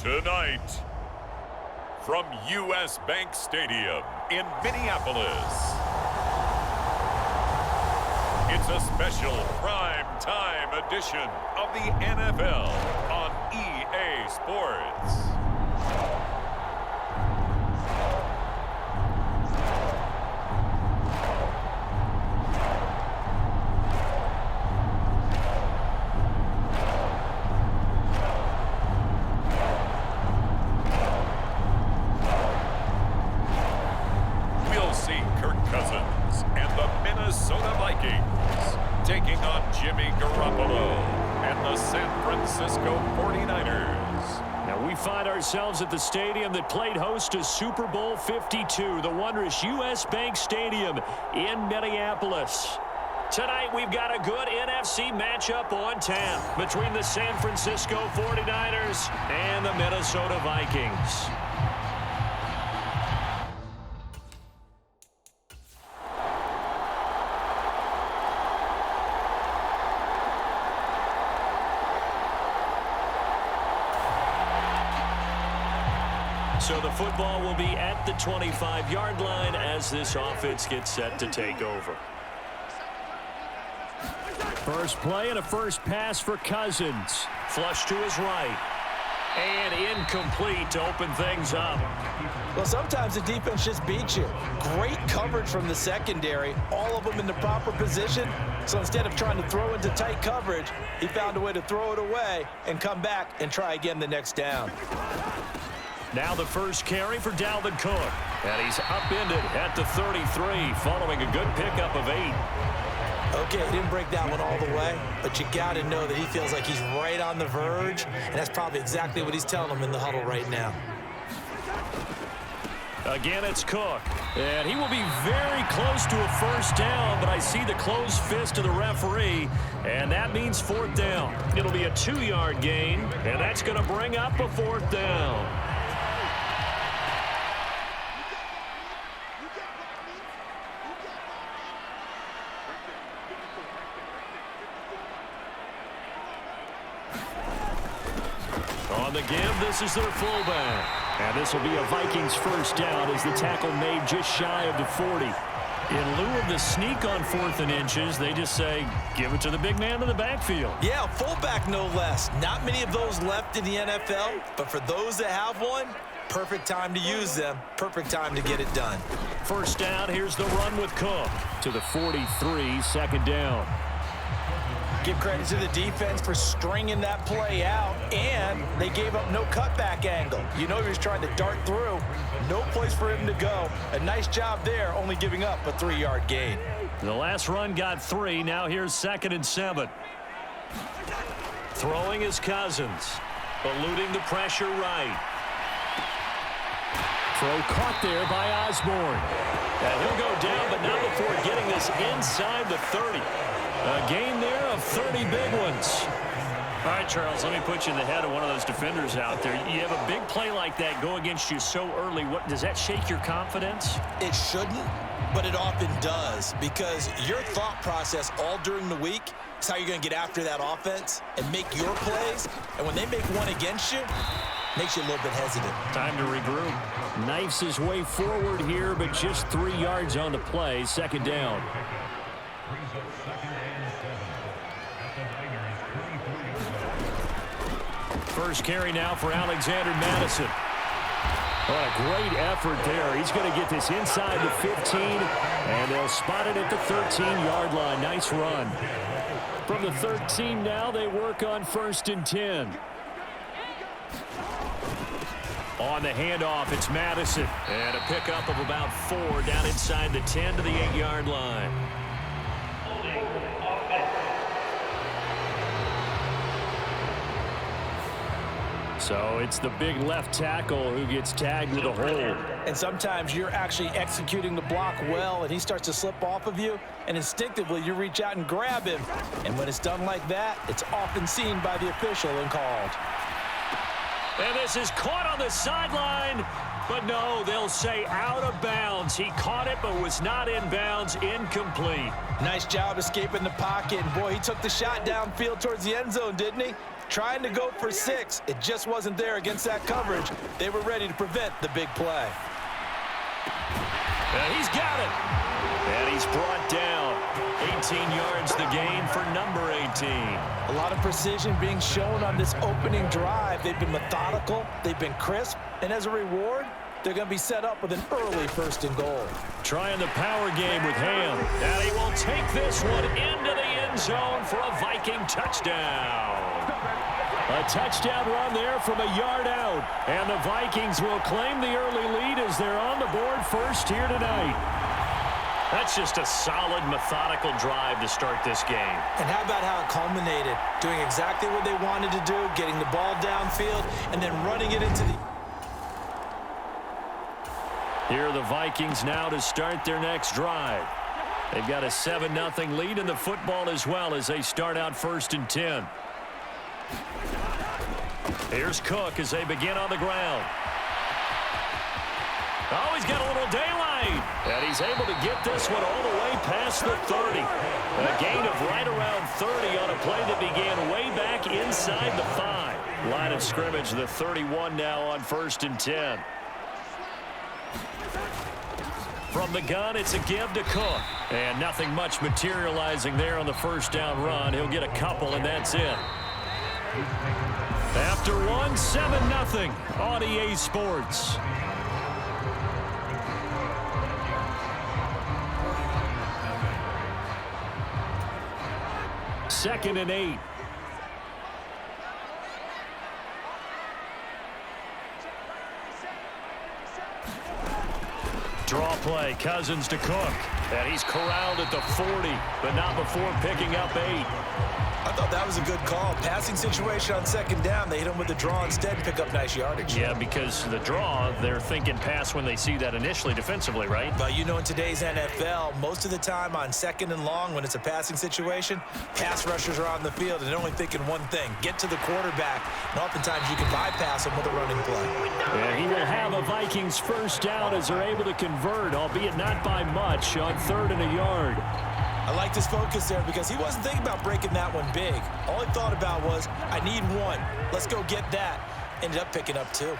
Tonight, from U.S. Bank Stadium in Minneapolis, it's a special prime time edition of the NFL on EA Sports. Vikings taking on Jimmy Garoppolo and the San Francisco 49ers. Now we find ourselves at the stadium that played host to Super Bowl 52, the wondrous U.S. Bank Stadium in Minneapolis. Tonight we've got a good NFC matchup on tap between the San Francisco 49ers and the Minnesota Vikings. So the football will be at the 25-yard line as this offense gets set to take over. First play and a first pass for Cousins. Flush to his right. And incomplete to open things up. Well, sometimes the defense just beats you. Great coverage from the secondary. All of them in the proper position. So instead of trying to throw into tight coverage, he found a way to throw it away and come back and try again the next down. Now the first carry for Dalvin Cook. And he's upended at the 33 following a good pickup of 8. Okay, he didn't break that one all the way, but you got to know that he feels like he's right on the verge, and that's probably exactly what he's telling them in the huddle right now. Again, it's Cook, and he will be very close to a first down, but I see the closed fist of the referee, and that means fourth down. It'll be a 2-yard gain, and that's going to bring up a fourth down. On the give, this is their fullback. And this will be a Vikings first down as the tackle made just shy of the 40. In lieu of the sneak on 4th and inches, they just say, give it to the big man in the backfield. Yeah, fullback no less. Not many of those left in the NFL, but for those that have one, perfect time to use them. Perfect time to get it done. First down, here's the run with Cook to the 43, second down. Give credit to the defense for stringing that play out, and they gave up no cutback angle. You know he was trying to dart through. No place for him to go. A nice job there, only giving up a 3-yard gain. The last run got 3. Now here's 2nd and 7. Throwing is Cousins. Eluding the pressure right. Throw caught there by Osborne. And he'll go down, but not before getting this inside the 30. A gain there of 30 big ones. All right, Charles, let me put you in the head of one of those defenders out there. You have a big play like that go against you so early. What does that shake your confidence? It shouldn't, but it often does, because your thought process all during the week is how you're going to get after that offense and make your plays. And when they make one against you, makes you a little bit hesitant. Time to regroup. Knifes his way forward here, but just 3 yards on the play. Second down. First carry now for Alexander Madison. What a great effort there. He's going to get this inside the 15, and they'll spot it at the 13-yard line. Nice run. From the 13 now, they work on 1st and 10. On the handoff, it's Madison. And a pickup of about 4 down inside the 10 to the 8-yard line. So it's the big left tackle who gets tagged with a hold. And sometimes you're actually executing the block well, and he starts to slip off of you, and instinctively you reach out and grab him. And when it's done like that, it's often seen by the official and called. And this is caught on the sideline, but no, they'll say out of bounds. He caught it, but was not in bounds, incomplete. Nice job escaping the pocket, and boy, he took the shot downfield towards the end zone, didn't he? Trying to go for 6. It just wasn't there against that coverage. They were ready to prevent the big play. And he's got it. And he's brought down. 18 yards the gain for number 18. A lot of precision being shown on this opening drive. They've been methodical. They've been crisp. And as a reward, they're going to be set up with an early 1st and goal. Trying the power game with Ham. And he will take this one into the end zone for a Viking touchdown. A touchdown run there from a yard out. And the Vikings will claim the early lead as they're on the board first here tonight. That's just a solid, methodical drive to start this game. And how about how it culminated? Doing exactly what they wanted to do, getting the ball downfield, and then running it into the... Here are the Vikings now to start their next drive. They've got a 7-0 lead in the football as well as they start out 1st and 10. Here's Cook as they begin on the ground. Oh, he's got a little daylight. And he's able to get this one all the way past the 30. A gain of right around 30 on a play that began way back inside the 5. Line of scrimmage, the 31 now on 1st and 10. From the gun, it's a give to Cook. And nothing much materializing there on the 1st down run. He'll get a couple, and that's it. After one, 7-0 on EA Sports. Second and 8. Draw play, Cousins to Cook. And he's corralled at the 40, but not before picking up 8. I thought that was a good call. Passing situation on 2nd down. They hit him with the draw instead and pick up nice yardage. Yeah, because the draw, they're thinking pass when they see that initially defensively, right? But you know, in today's NFL, most of the time on 2nd and long, when it's a passing situation, pass rushers are on the field and they're only thinking one thing, get to the quarterback. And oftentimes you can bypass him with a running play. Yeah, he will have a Vikings 1st down as they're able to convert, albeit not by much, on 3rd and a yard. I liked his focus there because he wasn't thinking about breaking that one big. All he thought about was, I need 1. Let's go get that. Ended up picking up 2.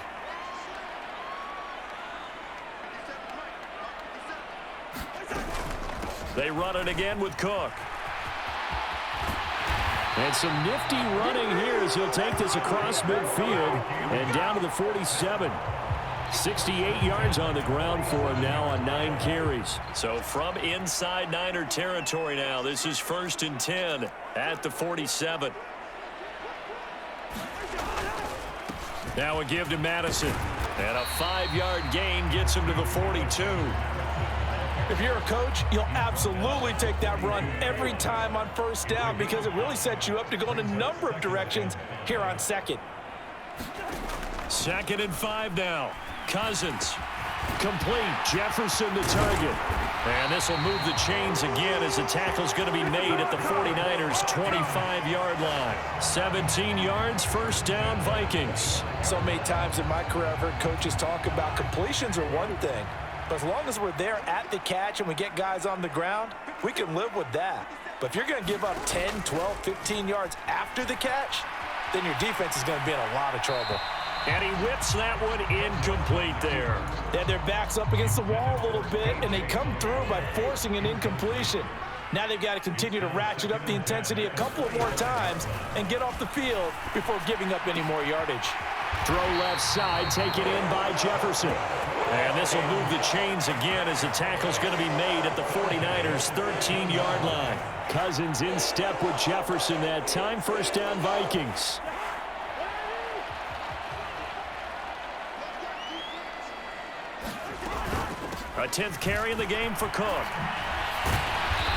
They run it again with Cook. And some nifty running here as he'll take this across midfield and down to the 47. 68 yards on the ground for him now on 9 carries. So from inside Niner territory now, this is 1st and 10 at the 47. Now a give to Madison. And a 5-yard gain gets him to the 42. If you're a coach, you'll absolutely take that run every time on 1st down because it really sets you up to go in a number of directions here on 2nd. 2nd and 5 now. Cousins. Complete. Jefferson the target. And this will move the chains again as the tackle's going to be made at the 49ers' 25-yard line. 17 yards, 1st down, Vikings. So many times in my career I've heard coaches talk about completions are one thing, but as long as we're there at the catch and we get guys on the ground, we can live with that. But if you're going to give up 10, 12, 15 yards after the catch, then your defense is going to be in a lot of trouble. And he whips that one incomplete there. They had their backs up against the wall a little bit, and they come through by forcing an incompletion. Now they've got to continue to ratchet up the intensity a couple of more times and get off the field before giving up any more yardage. Throw left side, taken in by Jefferson. And this will move the chains again as the tackle's going to be made at the 49ers' 13-yard line. Cousins in step with Jefferson that time. 1st down, Vikings. A 10th carry in the game for Cook.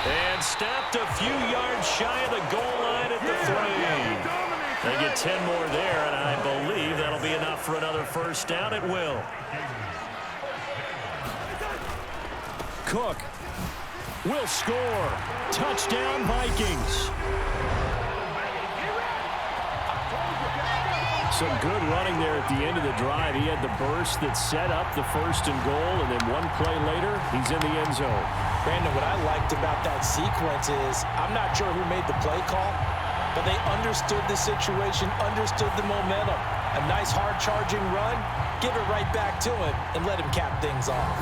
And stopped a few yards shy of the goal line at the 3. They get 10 more there, and I believe that'll That'll be enough for another first down. It will. Cook will score. Touchdown, Vikings. Some good running there at the end of the drive. He had the burst that set up the 1st and goal, and then one play later, he's in the end zone. Brandon, what I liked about that sequence is I'm not sure who made the play call, but they understood the situation, understood the momentum. A nice hard-charging run, give it right back to him, and let him cap things off.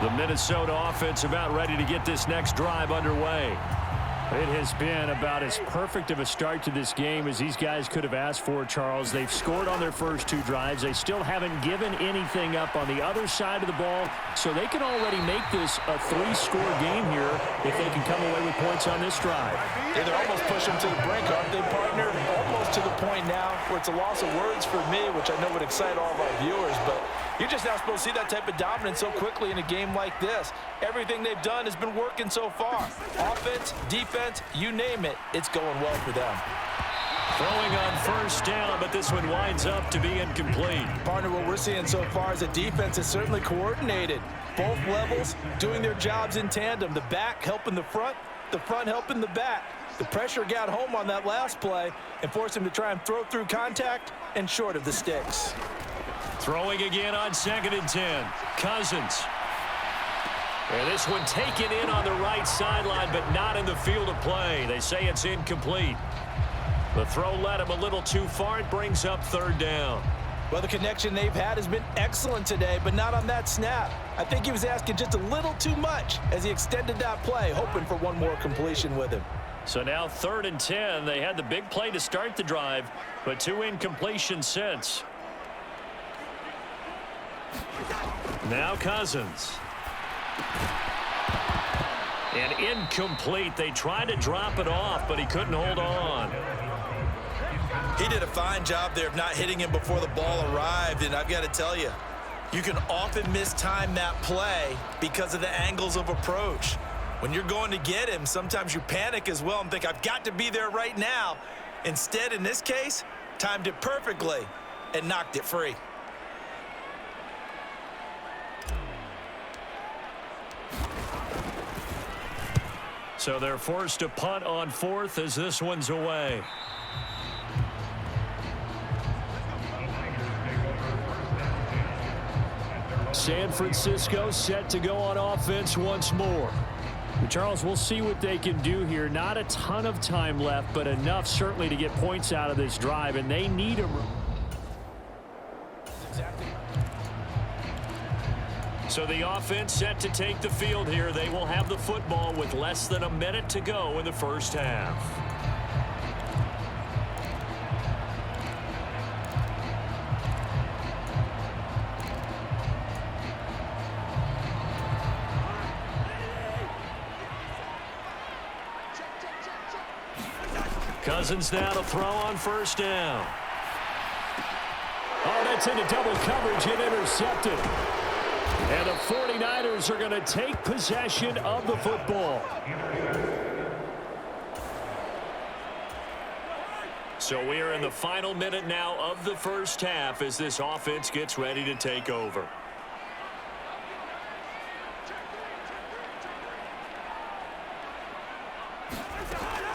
The Minnesota offense about ready to get this next drive underway. It has been about as perfect of a start to this game as these guys could have asked for, Charles. They've scored on their first 2 drives. They still haven't given anything up on the other side of the ball, so they can already make this a 3-score game here if they can come away with points on this drive. Yeah, they're almost pushing to the brink, aren't they, partner? Almost to the point now where it's a loss of words for me, which I know would excite all of our viewers, but you're just not supposed to see that type of dominance so quickly in a game like this. Everything they've done has been working so far. Offense, defense, you name it, it's going well for them. Throwing on first down, but this one winds up to be incomplete. Partner, what we're seeing so far is the defense is certainly coordinated. Both levels doing their jobs in tandem. The back helping the front helping the back. The pressure got home on that last play and forced him to try and throw through contact and short of the sticks. Throwing again on 2nd and 10. Cousins. And this one taken in on the right sideline, but not in the field of play. They say it's incomplete. The throw led him a little too far. It brings up 3rd down. Well, the connection they've had has been excellent today, but not on that snap. I think he was asking just a little too much as he extended that play, hoping for one more completion with him. So now 3rd and 10. They had the big play to start the drive, but 2 incompletions since. Now Cousins. And incomplete. They tried to drop it off, but he couldn't hold on. He did a fine job there of not hitting him before the ball arrived, and I've got to tell you, you can often mistime that play because of the angles of approach. When you're going to get him, sometimes you panic as well and think, I've got to be there right now. Instead, in this case, timed it perfectly and knocked it free. So they're forced to punt on 4th as this one's away. San Francisco set to go on offense once more. Charles, we'll see what they can do here. Not a ton of time left, but enough certainly to get points out of this drive, and they need them. So the offense set to take the field here. They will have the football with less than a minute to go in the first half. Cousins now to throw on first down. Oh, that's into double coverage and intercepted. And the 49ers are going to take possession of the football. So we are in the final minute now of the first half as this offense gets ready to take over.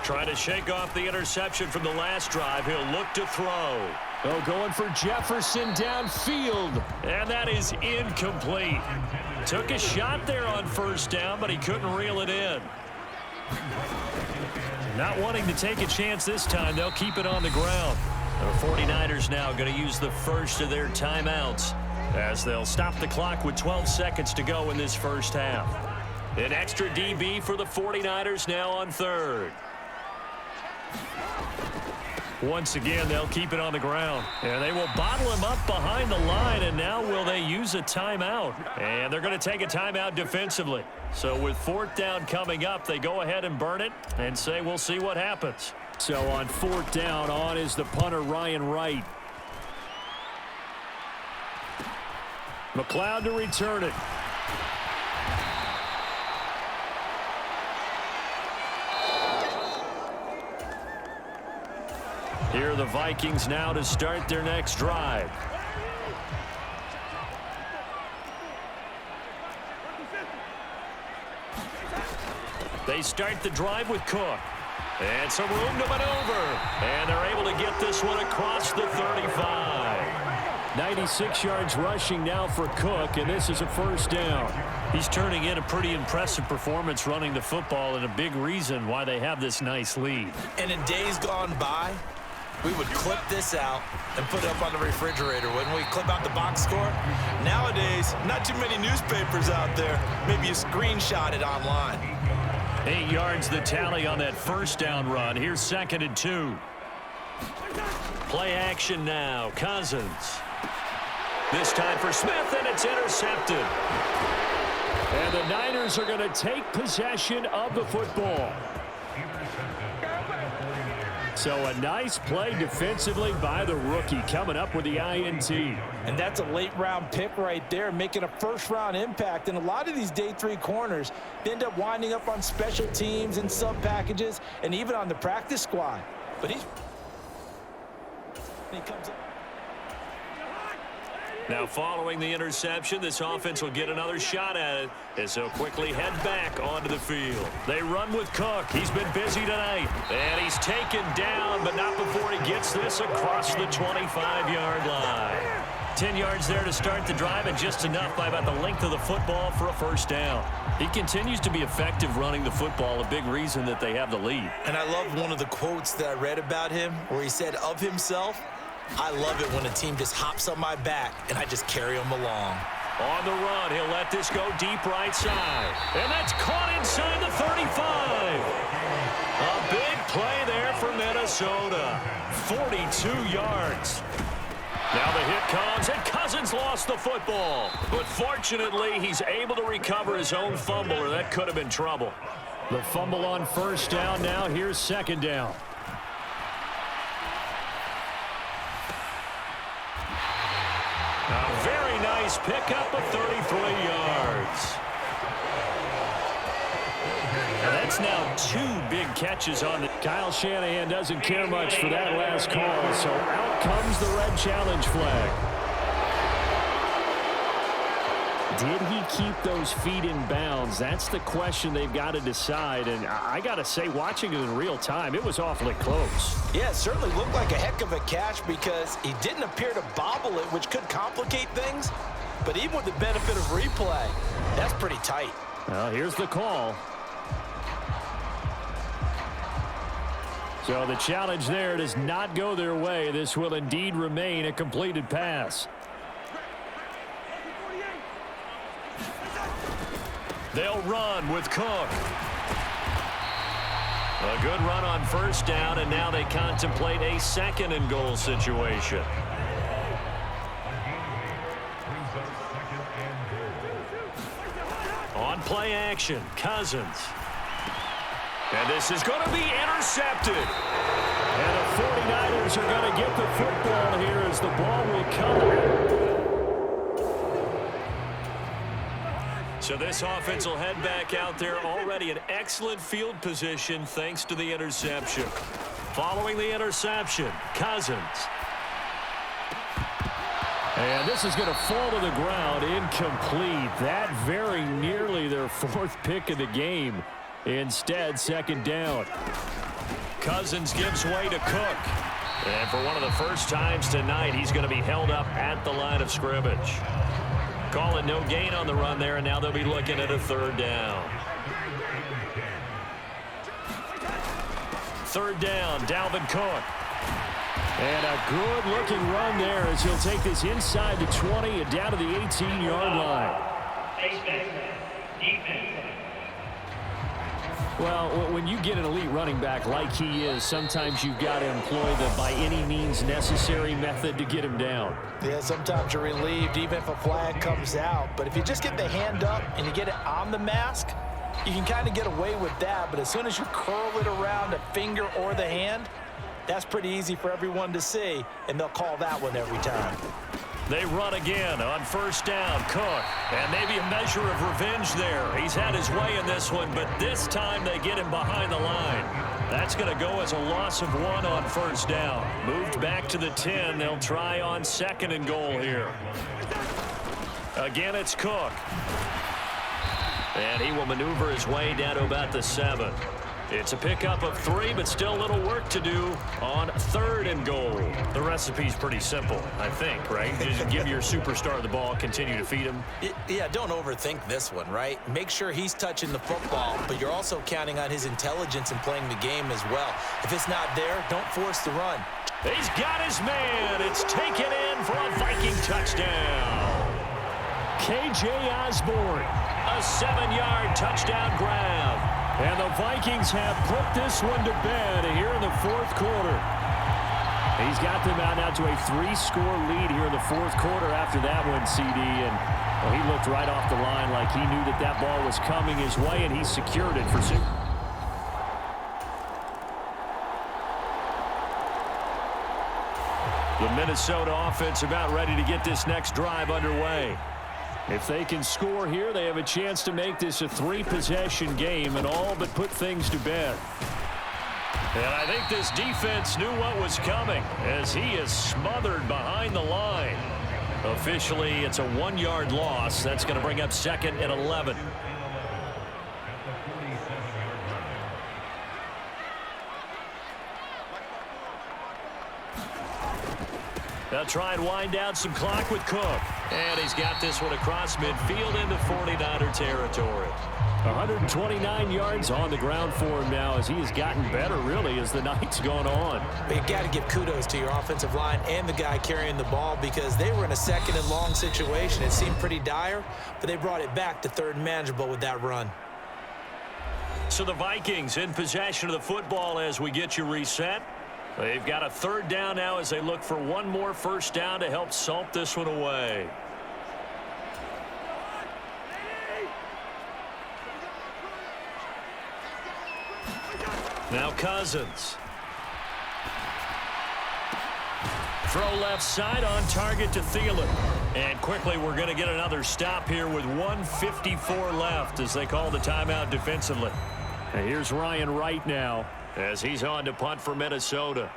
Trying to shake off the interception from the last drive. He'll look to throw. Oh, going for Jefferson downfield. And that is incomplete. Took a shot there on first down, but he couldn't reel it in. Not wanting to take a chance this time. They'll keep it on the ground. The 49ers now going to use the first of their timeouts as they'll stop the clock with 12 seconds to go in this first half. An extra DB for the 49ers now on 3rd. Once again, they'll keep it on the ground. And they will bottle him up behind the line, and now will they use a timeout? And they're going to take a timeout defensively. So with 4th down coming up, they go ahead and burn it and say we'll see what happens. So on 4th down, on is the punter Ryan Wright. McLeod to return it. Here are the Vikings now to start their next drive. They start the drive with Cook. And some room to maneuver. And they're able to get this one across the 35. 96 yards rushing now for Cook, and this is a first down. He's turning in a pretty impressive performance running the football, and a big reason why they have this nice lead. And in days gone by, we would clip this out and put it up on the refrigerator. When we clip out the box score, nowadays, not too many newspapers out there. Maybe you screenshot it online. 8 yards the tally on that first down run. Here's 2nd and 2. Play action now. Cousins. This time for Smith, and it's intercepted. And the Niners are going to take possession of the football. So a nice play defensively by the rookie, coming up with the INT. And that's a late-round pick right there, making a first-round impact. And a lot of these day 3 corners, they end up winding up on special teams and sub-packages and even on the practice squad. But he comes up. Now following the interception, this offense will get another shot at it as they'll quickly head back onto the field. They run with Cook. He's been busy tonight. And he's taken down, but not before he gets this across the 25-yard line. 10 yards there to start the drive, and just enough by about the length of the football for a first down. He continues to be effective running the football, a big reason that they have the lead. And I love one of the quotes that I read about him where he said of himself, "I love it when a team just hops on my back and I just carry them along." On the run, he'll let this go deep right side. And that's caught inside the 35. A big play there for Minnesota. 42 yards. Now the hit comes, and Cousins lost the football. But fortunately, he's able to recover his own fumble, or that could have been trouble. The fumble on first down now. Here's 2nd down. A very nice pickup of 33 yards. And that's now 2 big catches on the... Kyle Shanahan doesn't care much for that last call, so out comes the red challenge flag. Did he keep those feet in bounds? That's the question they've got to decide. And I got to say, watching it in real time, it was awfully close. Yeah, it certainly looked like a heck of a catch because he didn't appear to bobble it, which could complicate things. But even with the benefit of replay, that's pretty tight. Well, here's the call. So the challenge there does not go their way. This will indeed remain a completed pass. They'll run with Cook. A good run on first down, and now they contemplate a 2nd and goal situation. On play action, Cousins. And this is going to be intercepted. And the 49ers are going to get the football here as the ball will come. So this offense will head back out there, already in excellent field position thanks to the interception. Following the interception, Cousins. And this is going to fall to the ground, incomplete. That very nearly their 4th pick of the game. Instead, 2nd down. Cousins gives way to Cook. And for one of the first times tonight, he's going to be held up at the line of scrimmage. Calling no gain on the run there, and now they'll be looking at a 3rd down. 3rd down, Dalvin Cook. And a good-looking run there as he'll take this inside the 20 and down to the 18-yard line. Well, when you get an elite running back like he is, sometimes you've got to employ the by any means necessary method to get him down. Yeah, sometimes you're relieved even if a flag comes out. But if you just get the hand up and you get it on the mask, you can kind of get away with that. But as soon as you curl it around a finger or the hand, that's pretty easy for everyone to see, and they'll call that one every time. They run again on first down. Cook. And maybe a measure of revenge there. He's had his way in this one, but this time they get him behind the line. That's going to go as a loss of 1 on first down. Moved back to the 10. They'll try on 2nd and goal here. Again, it's Cook. And he will maneuver his way down to about the 7. It's a pickup of 3, but still a little work to do on 3rd and goal. The recipe's pretty simple, I think, right? Just give your superstar the ball, continue to feed him. Yeah, don't overthink this one, right? Make sure he's touching the football, but you're also counting on his intelligence in playing the game as well. If it's not there, don't force the run. He's got his man. It's taken in for a Viking touchdown. K.J. Osborne, a 7-yard touchdown grab. And the Vikings have put this one to bed here in the 4th quarter. He's got them out now to a 3-score lead here in the 4th quarter after that one, CD. And well, he looked right off the line like he knew that that ball was coming his way, and he secured it for 6. The Minnesota offense about ready to get this next drive underway. If they can score here, they have a chance to make this a 3-possession game and all but put things to bed. And I think this defense knew what was coming as he is smothered behind the line. Officially, it's a 1-yard loss. That's going to bring up 2nd and 11. They'll try and wind down some clock with Cook. And he's got this one across midfield into 49er territory. 129 yards on the ground for him now as he has gotten better, really, as the night's gone on. But you got to give kudos to your offensive line and the guy carrying the ball because they were in a 2nd and long situation. It seemed pretty dire, but they brought it back to 3rd and manageable with that run. So the Vikings in possession of the football as we get you reset. They've got a 3rd down now as they look for one more first down to help salt this one away. Now Cousins. Throw left side on target to Thielen. And quickly we're going to get another stop here with 1:54 left as they call the timeout defensively. And here's Ryan Wright now as he's on to punt for Minnesota.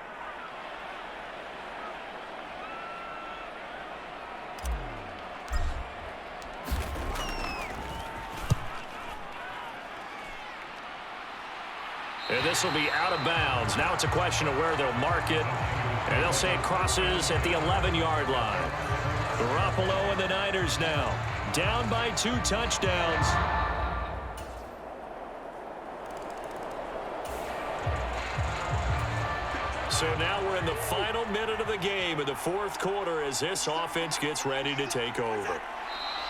And this will be out of bounds. Now it's a question of where they'll mark it. And they'll say it crosses at the 11-yard line. Garoppolo and the Niners now down by 2 touchdowns. So now we're in the final minute of the game in the 4th quarter as this offense gets ready to take over.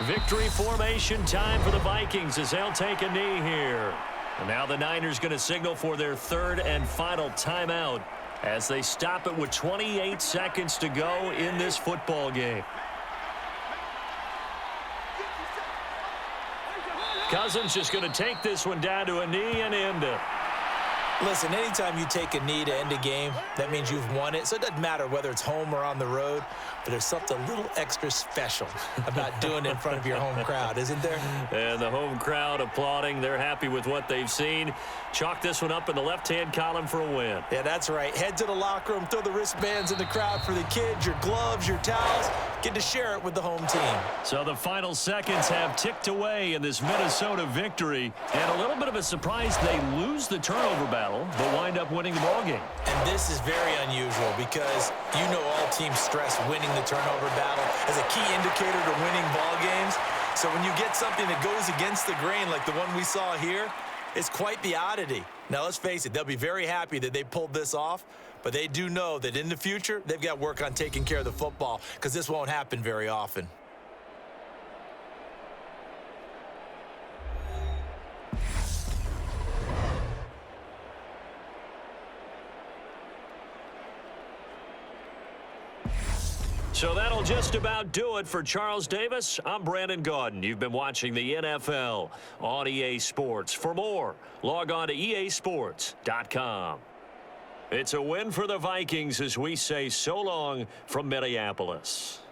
Victory formation time for the Vikings as they'll take a knee here. And now the Niners going to signal for their 3rd and final timeout as they stop it with 28 seconds to go in this football game. Cousins just going to take this one down to a knee and end it. Listen, anytime you take a knee to end a game, that means you've won it. So it doesn't matter whether it's home or on the road, but there's something a little extra special about doing it in front of your home crowd, isn't there? And the home crowd applauding. They're happy with what they've seen. Chalk this one up in the left-hand column for a win. Yeah, that's right. Head to the locker room, throw the wristbands in the crowd for the kids, your gloves, your towels. Get to share it with the home team. So the final seconds have ticked away in this Minnesota victory. And a little bit of a surprise, they lose the turnover battle, but wind up winning the ballgame. And this is very unusual because you know all teams stress winning the turnover battle as a key indicator to winning ball games. So when you get something that goes against the grain like the one we saw here, it's quite the oddity. Now, let's face it, they'll be very happy that they pulled this off, but they do know that in the future, they've got work on taking care of the football because this won't happen very often. So that'll just about do it for Charles Davis. I'm Brandon Gaudin. You've been watching the NFL on EA Sports. For more, log on to easports.com. It's a win for the Vikings as we say so long from Minneapolis.